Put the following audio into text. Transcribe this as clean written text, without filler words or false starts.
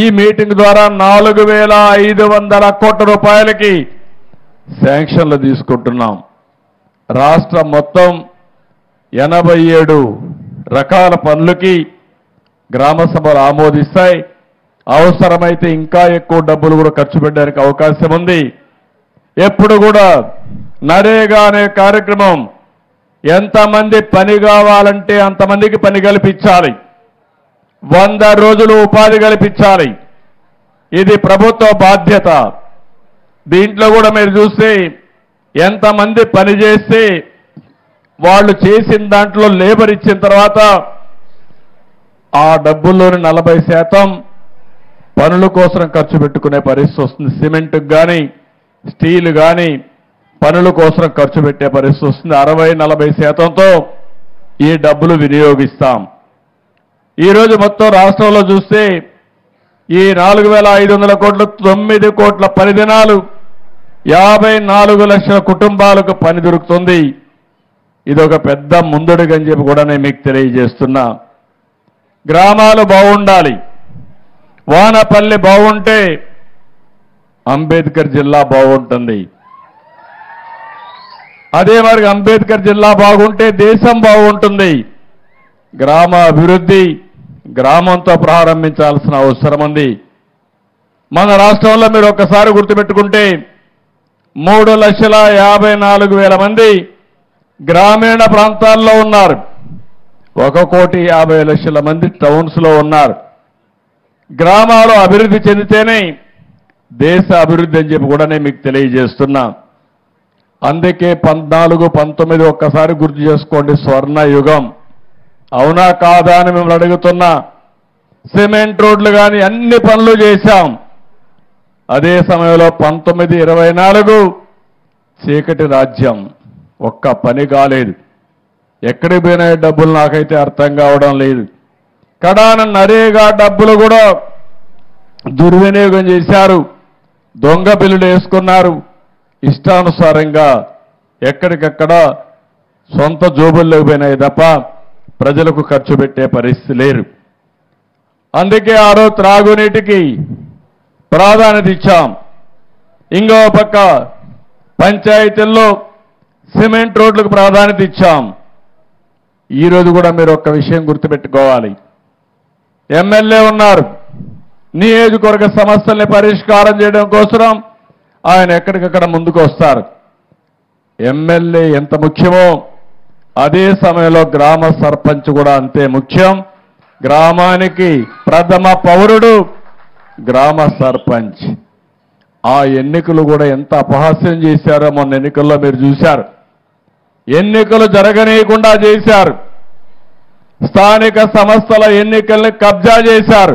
ఈ మీటింగ్ ద్వారా 4,500 కోట్ల రూపాయలకి శాంక్షన్లు తీసుకుంటున్నాం. రాష్ట్రం మొత్తం 87 రకాల పనులకి గ్రామ సభలు ఆమోదిస్తాయి. అవసరమైతే ఇంకా ఎక్కువ డబ్బులు కూడా ఖర్చు పెట్టడానికి అవకాశం ఉంది. ఎప్పుడు కూడా నరేగా అనే కార్యక్రమం ఎంతమంది పని కావాలంటే అంతమందికి పని కల్పించాలి. 100 రోజులు ఉపాధి కల్పించాలి. ఇది ప్రభుత్వ బాధ్యత. దీంట్లో కూడా మీరు చూస్తే ఎంతమంది పని చేస్తే వాళ్ళు చేసిన దాంట్లో లేబర్ ఇచ్చిన తర్వాత ఆ డబ్బుల్లోని 40% పనుల కోసం ఖర్చు పెట్టుకునే పరిస్థితి వస్తుంది. సిమెంట్కి కానీ స్టీల్ కానీ పనుల కోసం ఖర్చు పెట్టే పరిస్థితి వస్తుంది. 60-40%తో ఈ డబ్బులు వినియోగిస్తాం. ఈరోజు మొత్తం రాష్ట్రంలో చూస్తే ఈ 4,500 కోట్లు 9 కోట్ల పని దినాలు 54 లక్షల కుటుంబాలకు పని దొరుకుతుంది. ఇదొక పెద్ద ముందడుగని చెప్పి కూడా నేను మీకు తెలియజేస్తున్నా. గ్రామాలు బాగుండాలి. వానపల్లి బాగుంటే అంబేద్కర్ జిల్లా బాగుంటుంది. అదే మరి అంబేద్కర్ జిల్లా బాగుంటే దేశం బాగుంటుంది. గ్రామ అభివృద్ధి గ్రామంతో ప్రారంభించాల్సిన అవసరం ఉంది. మన రాష్ట్రంలో మీరు ఒక్కసారి గుర్తుపెట్టుకుంటే 3,54,000 మంది గ్రామీణ ప్రాంతాల్లో ఉన్నారు. 1,50,00,000 మంది టౌన్స్లో ఉన్నారు. గ్రామాలు అభివృద్ధి చెందితేనే దేశ అభివృద్ధి అని చెప్పి కూడా నేను మీకు తెలియజేస్తున్నా. అందుకే 14-19 ఒక్కసారి గుర్తు చేసుకోండి, స్వర్ణ యుగం. అవునా కాదా అని మిమ్మల్ని అడుగుతున్నా. సిమెంట్ రోడ్లు కానీ అన్ని పనులు చేశాం. అదే సమయంలో 19-24 చీకటి రాజ్యం. ఒక్క పని కాలేదు. ఎక్కడికి పోయినా డబ్బులు నాకైతే అర్థం కావడం లేదు. కడాన నరేగా డబ్బులు కూడా దుర్వినియోగం చేశారు. దొంగ బిల్లులు వేసుకున్నారు. ఇష్టానుసారంగా ఎక్కడికక్కడ సొంత జోబుల్లోకి పోయినాయి తప్ప ప్రజలకు ఖర్చు పెట్టే పరిస్థితి లేరు. అందుకే ఆ రోజు త్రాగునీటికి ప్రాధాన్యత ఇచ్చాం. ఇంకో పక్క పంచాయతీల్లో సిమెంట్ రోడ్లకు ప్రాధాన్యత ఇచ్చాం. ఈరోజు కూడా మీరు ఒక్క విషయం గుర్తుపెట్టుకోవాలి. ఎమ్మెల్యే ఉన్నారు. నియోజకవర్గ సమస్యల్ని పరిష్కారం చేయడం కోసం ఆయన ఎక్కడికక్కడ ముందుకు వస్తారు. ఎమ్మెల్యే ఎంత ముఖ్యమో అదే సమయంలో గ్రామ సర్పంచ్ కూడా అంతే ముఖ్యం. గ్రామానికి ప్రథమ పౌరుడు గ్రామ సర్పంచ్. ఆ ఎన్నికలు కూడా ఎంత అపహాస్యం చేశారో మొన్న ఎన్నికల్లో మీరు చూశారు. ఎన్నికలు జరగనీయకుండా చేశారు. స్థానిక సంస్థల ఎన్నికల్ని కబ్జా చేశారు.